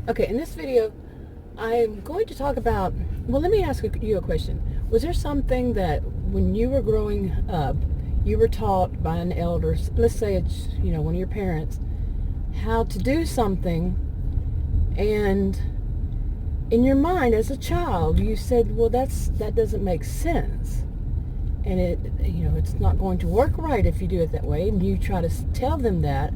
Okay, in this video, I'm going to talk about, well, let me ask you a question. Was there something that when you were growing up, you were taught by an elder, let's say it's, one of your parents, how to do something, and in your mind as a child, you said, well, that doesn't make sense. And it's not going to work right if you do it that way. And you try to tell them that,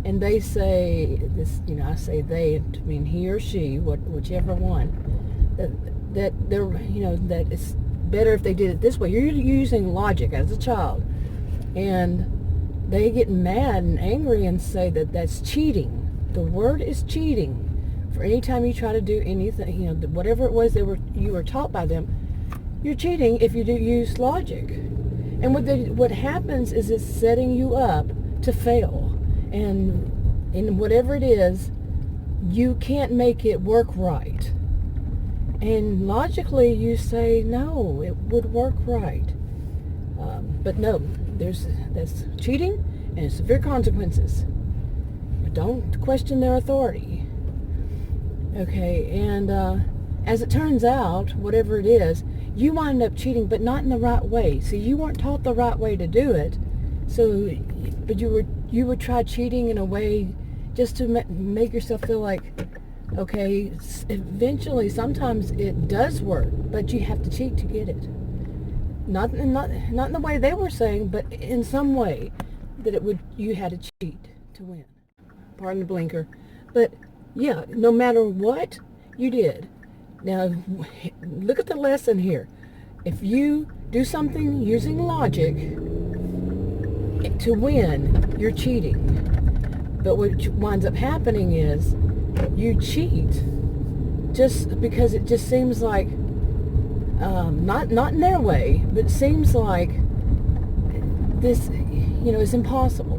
and they say this, I say they, to mean he or she, whichever one, that they're, that it's better if they did it this way. You're using logic as a child, and they get mad and angry and say that that's cheating. The word is cheating. For any time you try to do anything, whatever it was you were taught by them, you're cheating if you do use logic. And what happens is it's setting you up to fail. And in whatever it is, you can't make it work right. And logically you say, no, it would work right. But no, that's cheating and severe consequences. Don't question their authority. Okay, and as it turns out, whatever it is, you wind up cheating, but not in the right way. See, you weren't taught the right way to do it, but you would try cheating in a way just to make yourself feel like, okay, eventually, sometimes it does work, but you have to cheat to get it. Not in the way they were saying, but in some way that you had to cheat to win. Pardon the blinker, but yeah, no matter what you did. Now, look at the lesson here. If you do something using logic to win, you're cheating. But what winds up happening is you cheat just because it just seems like, not in their way, but it seems like this, is impossible.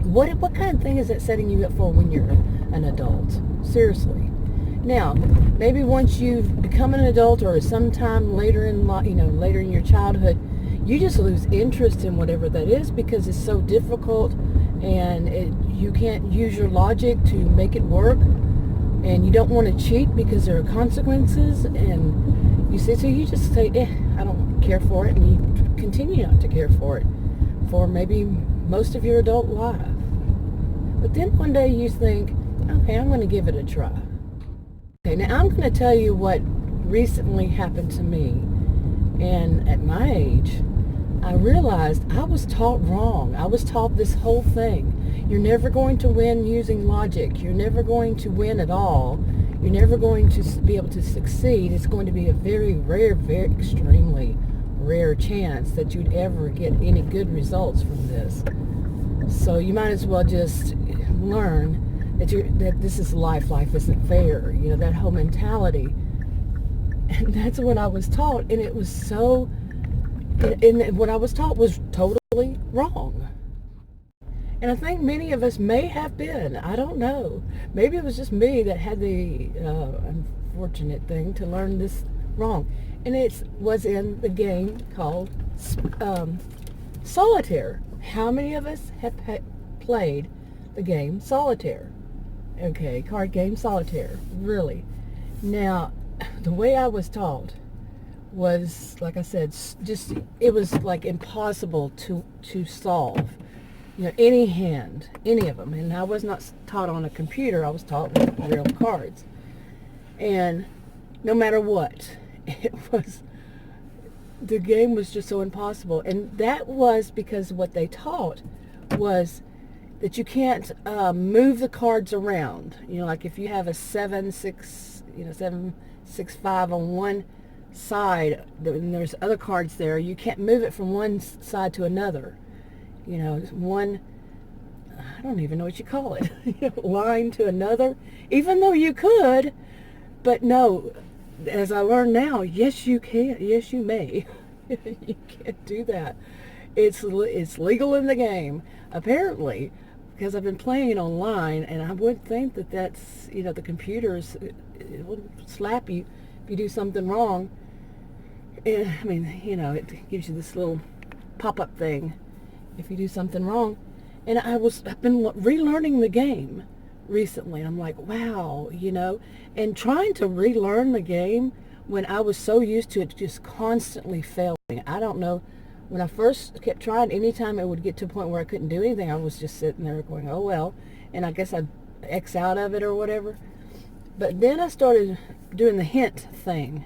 What kind of thing is that setting you up for when you're an adult? Seriously. Now, maybe once you've become an adult or sometime later in later in your childhood, you just lose interest in whatever that is because it's so difficult, and you can't use your logic to make it work, and you don't want to cheat because there are consequences, and you say, so you just say, I don't care for it, and you continue not to care for it for maybe most of your adult life. But then one day you think, okay, I'm going to give it a try. Okay, now I'm going to tell you what recently happened to me. And at my age, I realized I was taught wrong. I was taught this whole thing. You're never going to win using logic. You're never going to win at all. You're never going to be able to succeed. It's going to be a very rare, very extremely rare chance that you'd ever get any good results from this. So you might as well just learn that this is life. Life isn't fair. That whole mentality. And that's what I was taught, and it was so. And what I was taught was totally wrong. And I think many of us may have been. I don't know. Maybe it was just me that had the unfortunate thing to learn this wrong. And it was in the game called Solitaire. How many of us have played the game Solitaire? Okay, card game Solitaire. Really. Now, the way I was taught was, like I said, it was like impossible to solve. Any hand, any of them. And I was not taught on a computer. I was taught with real cards. And no matter what, the game was just so impossible. And that was because what they taught was that you can't move the cards around. Like if you have a 7-6-5 on one side, and there's other cards there, you can't move it from one side to another. One, I don't even know what you call it, line to another, even though you could. But no, as I learn now, yes you can, yes you may. You can't do that. It's legal in the game, apparently, because I've been playing online, and I would think that that's, the computers, it will slap you if you do something wrong. It gives you this little pop-up thing if you do something wrong. And I've been relearning the game recently. I'm like, wow, and trying to relearn the game when I was so used to it just constantly failing. I don't know. When I first kept trying, anytime it would get to a point where I couldn't do anything, I was just sitting there going, oh well, and I guess I'd X out of it or whatever. But then I started doing the hint thing,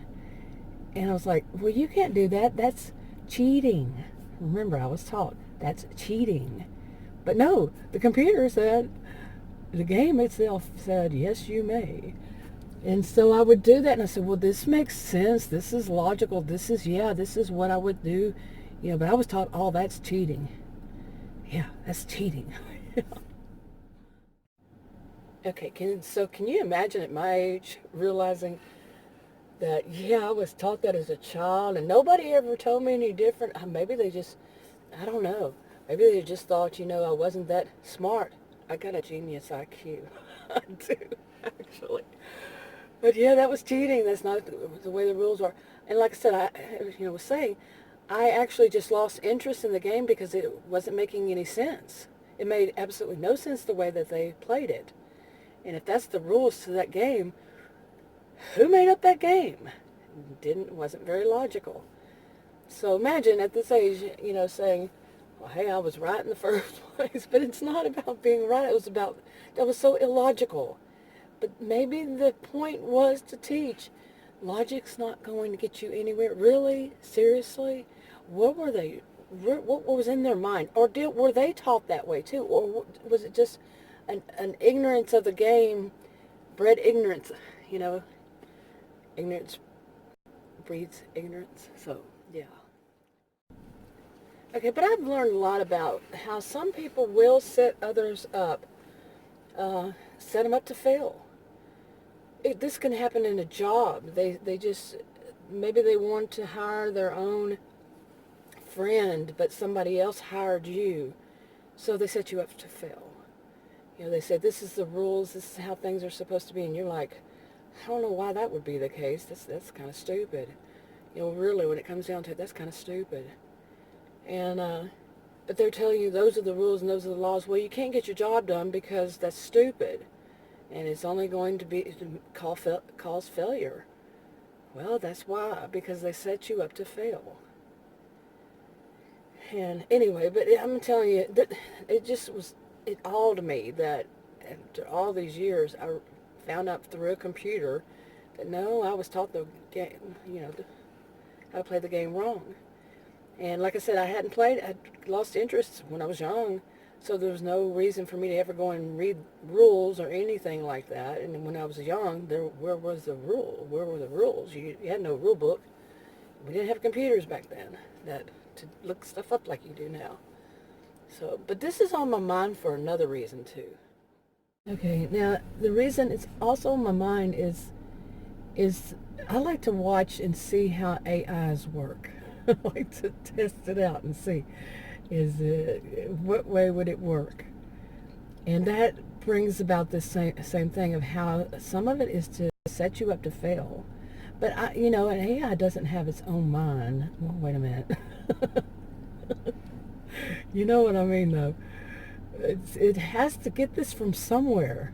and I was like, well, you can't do that. That's cheating. Remember, I was taught that's cheating. But no, the computer said, the game itself said, yes, you may. And so I would do that, and I said, well, this makes sense. This is logical. This is what I would do. But I was taught, oh, that's cheating. Yeah, that's cheating. Okay, can you imagine at my age realizing that, I was taught that as a child, and nobody ever told me any different? Maybe they just, I don't know. Maybe they just thought, I wasn't that smart. I got a genius IQ. I do, actually. But yeah, that was cheating. That's not the way the rules are. And like I said, I was saying, I actually just lost interest in the game because it wasn't making any sense. It made absolutely no sense the way that they played it. And if that's the rules to that game, who made up that game? Wasn't very logical. So imagine at this age, saying, well, hey, I was right in the first place. But it's not about being right. That was so illogical. But maybe the point was to teach. Logic's not going to get you anywhere. Really? Seriously? What was in their mind? Or were they taught that way too? Or was it just an ignorance of the game, bred ignorance? Ignorance breeds ignorance. So, yeah. Okay, but I've learned a lot about how some people will set others up, set them up to fail. This can happen in a job. Maybe they want to hire their own friend, but somebody else hired you, so they set you up to fail. They said, this is the rules, this is how things are supposed to be, and you're like, I don't know why that would be the case. That's kind of stupid. Really, when it comes down to it, that's kind of stupid. And but they're telling you those are the rules and those are the laws. Well, you can't get your job done because that's stupid, and it's only going to cause failure. Well, that's why, because they set you up to fail. And anyway, but I'm telling you, that it awed me that after all these years, I found out through a computer that no, I was taught the game, how to play the game wrong. And like I said, I'd lost interest when I was young, so there was no reason for me to ever go and read rules or anything like that. And when I was young, where was the rule? Where were the rules? You had no rule book. We didn't have computers back then to look stuff up like you do now. So, but this is on my mind for another reason too. Okay, now the reason it's also on my mind is I like to watch and see how AIs work. I like to test it out and see what way would it work. And that brings about the same thing of how some of it is to set you up to fail. But an AI doesn't have its own mind. Well, wait a minute. You know what I mean, though. It has to get this from somewhere.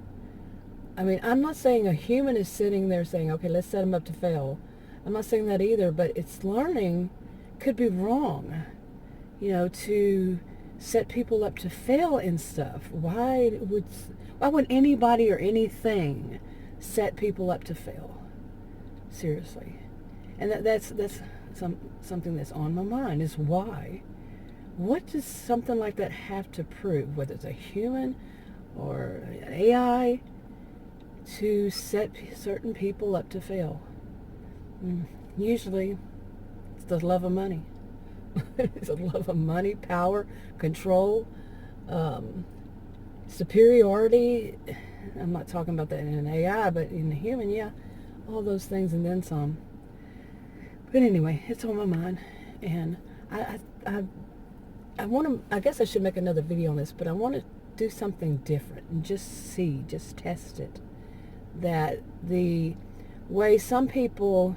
I mean, I'm not saying a human is sitting there saying, okay, let's set them up to fail. I'm not saying that either, but its learning could be wrong, to set people up to fail in stuff. Why would anybody or anything set people up to fail? Seriously. And that's something that's on my mind is why. What does something like that have to prove, whether it's a human or an AI, to set certain people up to fail? Usually, it's the love of money. It's the love of money, power, control, superiority. I'm not talking about that in an AI, but in a human, yeah, all those things and then some. But anyway, it's on my mind, and I want to. I guess I should make another video on this, but I want to do something different and just test it. That the way some people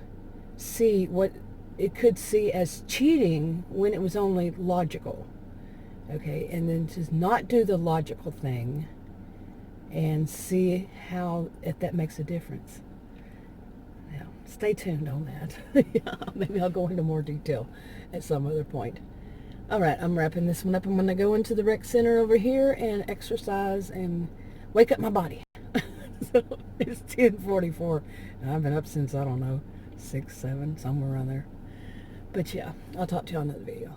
see what it could see as cheating when it was only logical, okay, and then just not do the logical thing and see how, if that makes a difference. Now, stay tuned on that. Yeah, maybe I'll go into more detail at some other point. All right, I'm wrapping this one up. I'm going to go into the rec center over here and exercise and wake up my body. So it's 10:44. I've been up since, I don't know, 6, 7, somewhere around there. But yeah, I'll talk to you on another video.